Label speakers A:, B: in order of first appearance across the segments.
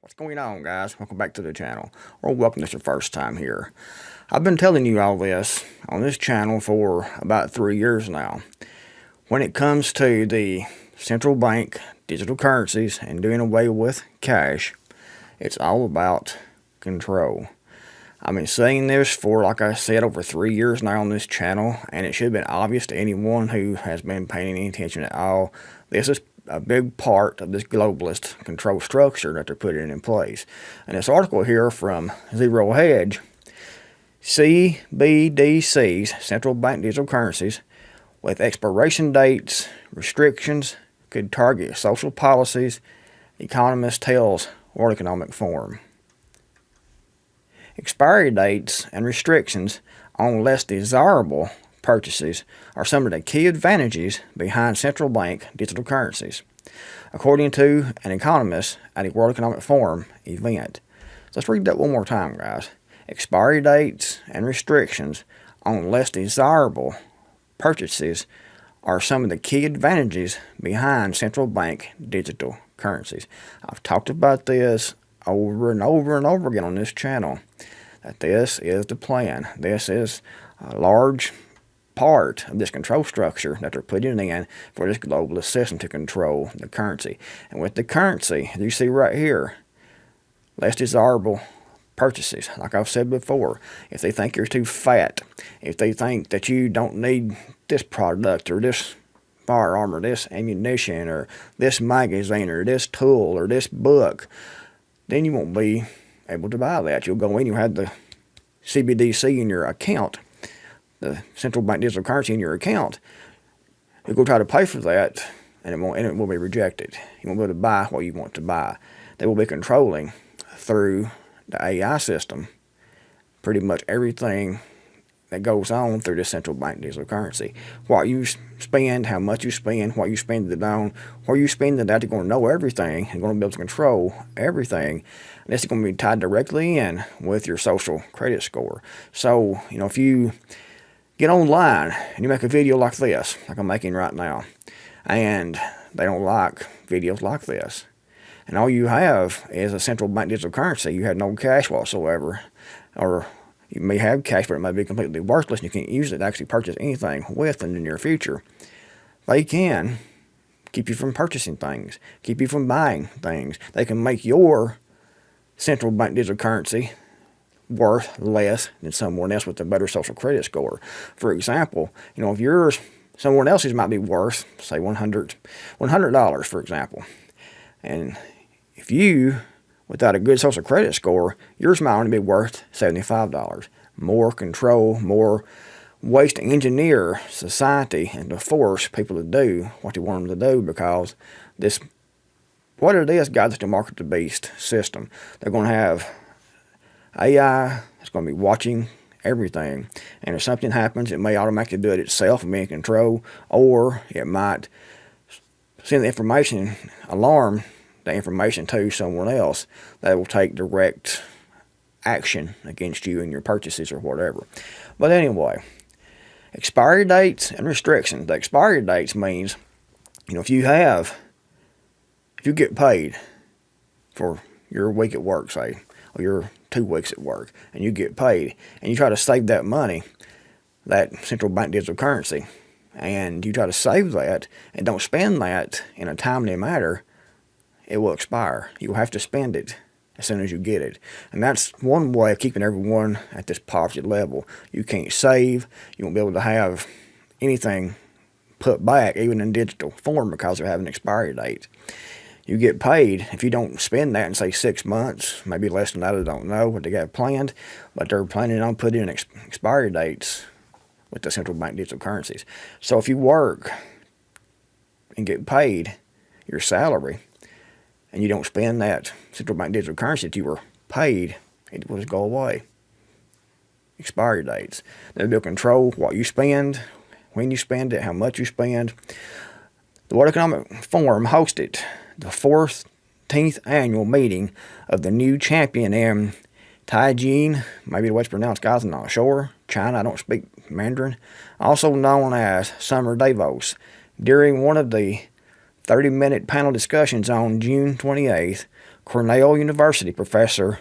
A: What's going on, guys? Welcome back to the channel, or welcome if it's your first time here. I've been telling you all this on this channel for about 3 years now. When it comes to the central bank digital currencies and doing away with cash, it's all about control. I've been saying this for, like I said, over 3 years now on this channel, and it should have been obvious to anyone who has been paying any attention at all. This is a big part of this globalist control structure that they're putting in place. And this article here from Zero Hedge, CBDCs, central bank digital currencies, with expiration dates, restrictions, could target social policies, economist tells World Economic Forum. Expiry dates and restrictions on less desirable purchases are some of the key advantages behind central bank digital currencies, according to an economist at a World Economic Forum event. So let's read that one more time, guys. Expiry dates and restrictions on less desirable purchases are some of the key advantages behind central bank digital currencies. I've talked about this over and over and over again on this channel, that this is the plan. This is a large part of this control structure that they're putting in for this globalist system to control the currency. And with the currency, you see right here, less desirable purchases. Like I've said before, if they think you're too fat, if they think that you don't need this product or this firearm or this ammunition or this magazine or this tool or this book, then you won't be able to buy that. You'll go in, you'll have the CBDC in your account, the central bank digital currency in your account. You'll go try to pay for that, and it will be rejected. You won't be able to buy what you want to buy. They will be controlling through the AI system pretty much everything that goes on through the central bank digital currency. What you spend, how much you spend, what you spend it on, where you spend it at, you're going to know everything. You're going to be able to control everything. And this is going to be tied directly in with your social credit score. So, if you get online and you make a video like this, like I'm making right now, and they don't like videos like this, and all you have is a central bank digital currency, you have no cash whatsoever, or you may have cash, but it may be completely worthless, and you can't use it to actually purchase anything with in the near future. They can keep you from purchasing things, keep you from buying things. They can make your central bank digital currency worth less than someone else with a better social credit score. For example, if yours, someone else's might be worth, say $100, for example. And if you, without a good social credit score, yours might only be worth $75. More control, more ways to engineer society and to force people to do what they want them to do, because what it is, guys, is the market the beast system. They're going to have AI is going to be watching everything, and if something happens, it may automatically do it itself and be in control, or it might send the information, alarm the information to someone else that will take direct action against you and your purchases or whatever. But anyway, expiry dates and restrictions. The expiry dates means, if you get paid for your week at work, say, or your 2 weeks at work, and you get paid, and you try to save that money, that central bank digital currency, and you try to save that and don't spend that in a timely manner, it will expire. You'll have to spend it as soon as you get it. And that's one way of keeping everyone at this poverty level. You can't save, you won't be able to have anything put back, even in digital form, because they have an expiry date. You get paid if you don't spend that in, say, 6 months, maybe less than that, I don't know what they got planned, but they're planning on putting in expiry dates with the central bank digital currencies. So if you work and get paid your salary, and you don't spend that central bank digital currency that you were paid, it will just go away. Expiry dates. They'll control what you spend, when you spend it, how much you spend. The World Economic Forum hosted the 14th annual meeting of the new champion in Tianjin, maybe the way it's pronounced, guys, I'm not sure, China, I don't speak Mandarin, also known as Summer Davos. During one of the 30-minute panel discussions on June 28th, Cornell University professor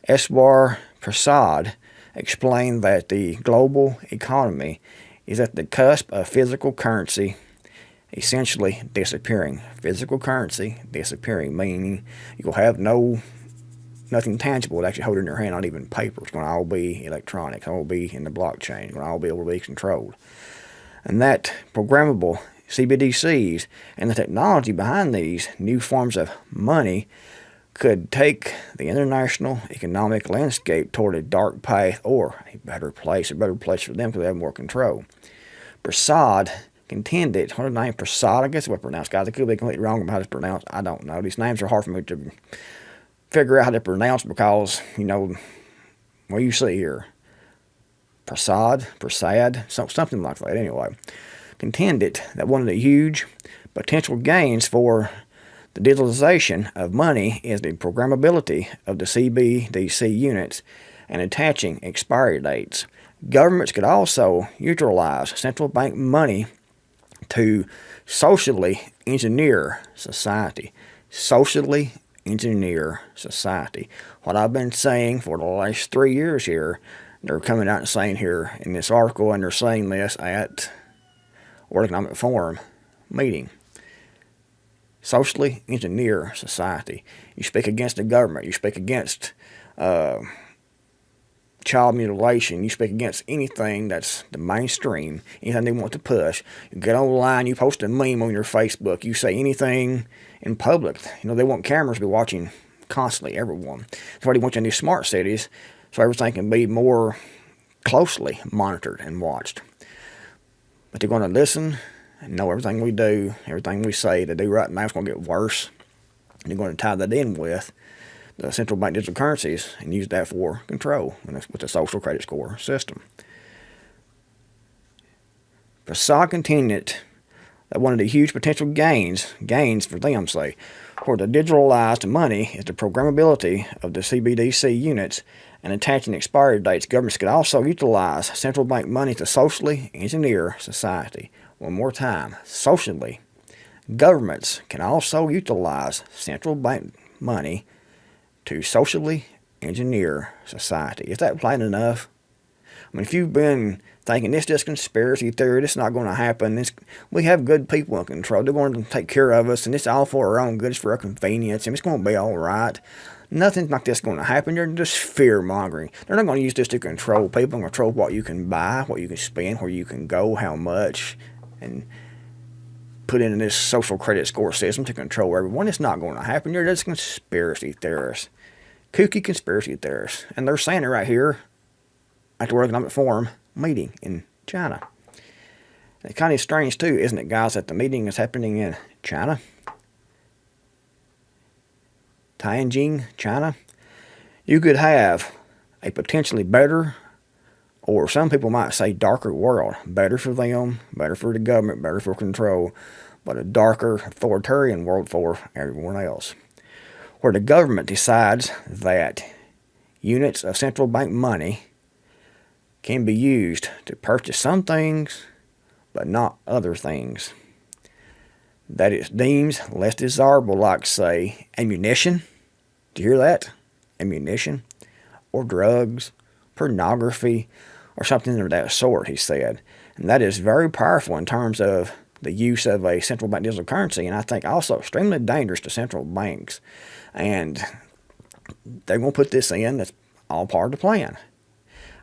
A: Eswar Prasad explained that the global economy is at the cusp of physical currency essentially disappearing. Physical currency disappearing, meaning you'll have nothing tangible to actually hold in your hand, not even paper. It's going to all be electronic. It's all be in the blockchain. It's going to all be able to be controlled. And that programmable CBDCs and the technology behind these new forms of money could take the international economic landscape toward a dark path or a better place for them because they have more control. Prasad contended, what is the name? Prasad, I guess what pronounced, guys. I could be completely wrong about how it's pronounced. I don't know. These names are hard for me to figure out how they're pronounced because, what you see here. Prasad, something like that anyway. Contended that one of the huge potential gains for the digitalization of money is the programmability of the CBDC units and attaching expiry dates. Governments could also utilize central bank money to socially engineer society. Socially engineer society. What I've been saying for the last 3 years here, they're coming out and saying here in this article, and they're saying this at World Economic Forum meeting. Socially engineer society. You speak against the government. You speak against child mutilation. You speak against anything that's the mainstream, anything they want to push. You get online, you post a meme on your Facebook, you say anything in public. They want cameras to be watching constantly, everyone. That's why they want you in these smart cities, so everything can be more closely monitored and watched. But they're going to listen and know everything we do, everything we say to do right now. It's going to get worse. And they're going to tie that in with the central bank digital currencies and use that for control with the social credit score system. Prasad contended that one of the huge potential gains for them, for the digitalized money is the programmability of the CBDC units and attaching expiry dates. Governments could also utilize central bank money to socially engineer society. One more time, socially. Governments can also utilize central bank money to socially engineer society. Is that plain enough? If you've been thinking this is just conspiracy theory, this is not going to happen, we have good people in control, they're going to take care of us, and it's all for our own good, it's for our convenience, and it's going to be all right. Nothing like this is going to happen. They're just fear-mongering. They're not going to use this to control people, control what you can buy, what you can spend, where you can go, how much, and put in this social credit score system to control everyone. It's not going to happen. They're just conspiracy theorists. Kooky conspiracy theorists. And they're saying it right here at the World Economic Forum meeting in China. It's kind of strange too, isn't it, guys, that the meeting is happening in China? Tianjin, China. You could have a potentially better, or some people might say darker world. Better for them, better for the government, better for control, but a darker authoritarian world for everyone else. Where the government decides that units of central bank money can be used to purchase some things, but not other things. That it deems less desirable, like, say, ammunition. Do you hear that? Ammunition. Or drugs, pornography, or something of that sort, he said. And that is very powerful in terms of the use of a central bank digital currency, and I think also extremely dangerous to central banks. And they're going to put this in. That's all part of the plan.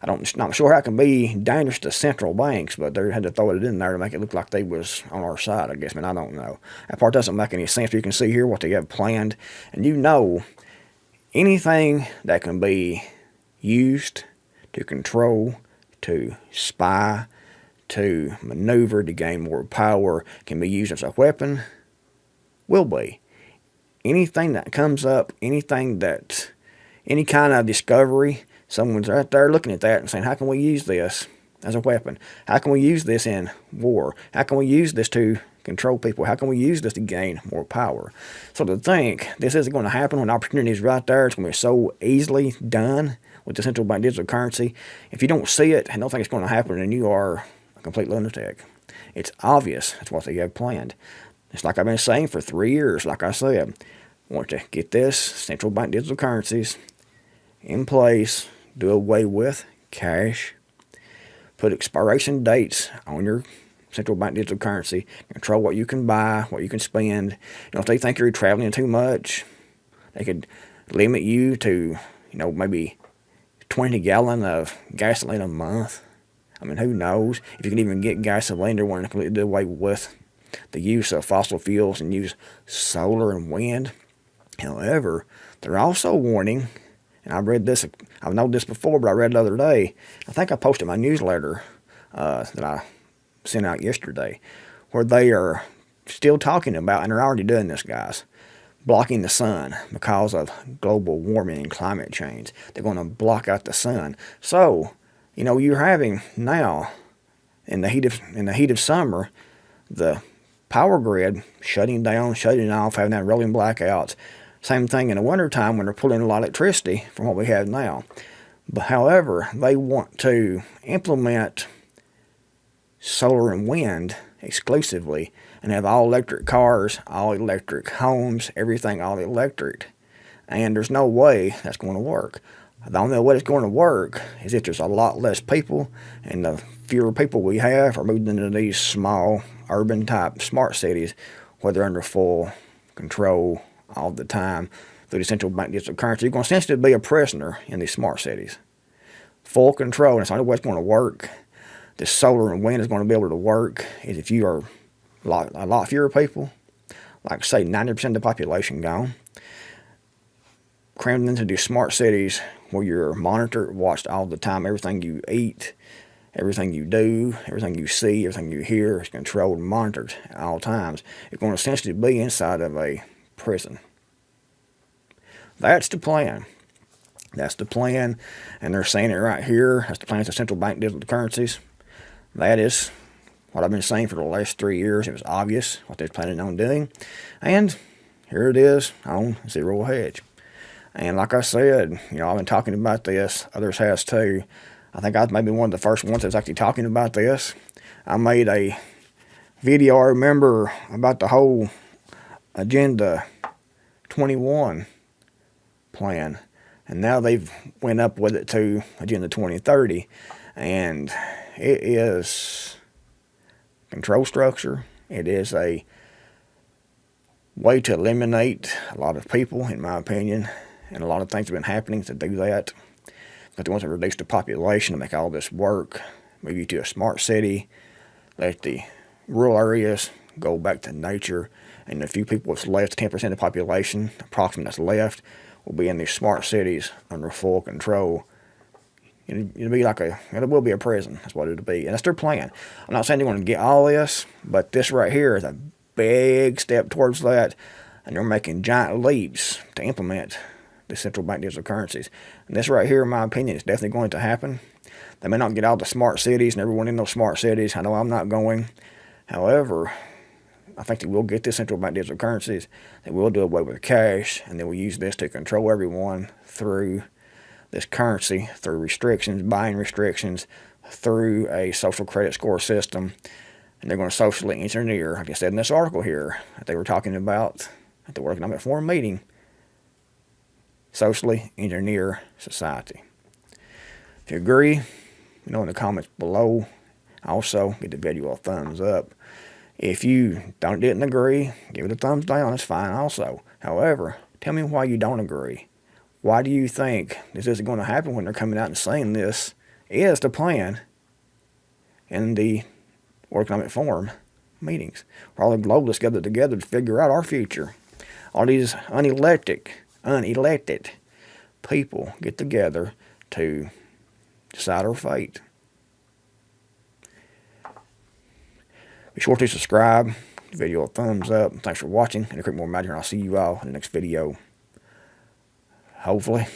A: I'm not sure how it can be dangerous to central banks, but they had to throw it in there to make it look like they was on our side, I guess. I don't know. That part doesn't make any sense. You can see here what they have planned. And anything that can be used to control, to spy, to maneuver, to gain more power, can be used as a weapon, will be. Anything that comes up, any kind of discovery, someone's right there looking at that and saying, how can we use this as a weapon? How can we use this in war? How can we use this to control people? How can we use this to gain more power? So to think this isn't going to happen when opportunity is right there, it's going to be so easily done with the central bank digital currency. If you don't see it and don't think it's going to happen, then you are a complete lunatic. It's obvious. That's what they have planned. It's like I've been saying for 3 years, like I said. want to get this central bank digital currencies in place, do away with cash, put expiration dates on your central bank digital currency, control what you can buy, what you can spend. If they think you're traveling too much, they could limit you to, maybe 20 gallons of gasoline a month. I mean, who knows? If you can even get gasoline, they're wanting to completely do away with the use of fossil fuels and use solar and wind. However, they're also warning, and I've known this before, but I read it the other day. I think I posted my newsletter that I sent out yesterday, where they are still talking about, and they're already doing this, guys, blocking the sun because of global warming and climate change. They're going to block out the sun. So, you're having now, in the heat of summer, the power grid shutting down, shutting off, having that rolling blackouts. Same thing in the wintertime when they're pulling a lot of electricity from what we have now. But however, they want to implement solar and wind exclusively and have all electric cars, all electric homes, everything all electric. And there's no way that's going to work. The only way it's going to work is if there's a lot less people, and the fewer people we have are moved into these small urban type smart cities where they're under full control all the time through the central bank digital currency. You're going to essentially be a prisoner in these smart cities. Full control, and it's the only way it's going to work. This solar and wind is going to be able to work is if you are a lot fewer people, like say 90% of the population gone, crammed into these smart cities where you're monitored, watched all the time. Everything you eat, everything you do, everything you see, everything you hear is controlled and monitored at all times. You're going to essentially be inside of a prison. That's the plan. That's the plan, and they're saying it right here. That's the plan for central bank digital currencies. That is what I've been saying for the last 3 years. It was obvious what they're planning on doing, and here it is on Zero Hedge. And like I said, I've been talking about this. Others has too. I think I was maybe one of the first ones that was actually talking about this. I made a video, I remember, about the whole Agenda 21 plan. And now they've went up with it to Agenda 2030. And it is control structure. It is a way to eliminate a lot of people, in my opinion. And a lot of things have been happening to do that. But they want to reduce the population to make all this work. Move you to a smart city. Let the rural areas go back to nature. And the few people that's left, 10% of the population, approximately that's left, will be in these smart cities under full control. It will be a prison. That's what it'll be. And that's their plan. I'm not saying they're going to get all this, but this right here is a big step towards that. And they're making giant leaps to implement the central bank digital currencies. And this right here, in my opinion, is definitely going to happen. They may not get all the smart cities and everyone in those smart cities. I know I'm not going. However, I think they will get the central bank digital currencies. They will do away with cash, and they will use this to control everyone through this currency, through restrictions, buying restrictions, through a social credit score system. And they're going to socially engineer, like I said in this article here, that they were talking about at the World Economic Forum meeting, socially engineer society. If you agree, in the comments below. Also, give the video a thumbs up. If you didn't agree, give it a thumbs down. It's fine also. However, tell me why you don't agree. Why do you think this isn't going to happen when they're coming out and saying this is the plan in the World Economic Forum meetings, where all the globalists gathered together to figure out our future? All these unelected people get together to decide our fate. Be sure to subscribe, give the video a thumbs up. Thanks for watching. And a Creekmore Magic, and I'll see you all in the next video. Hopefully.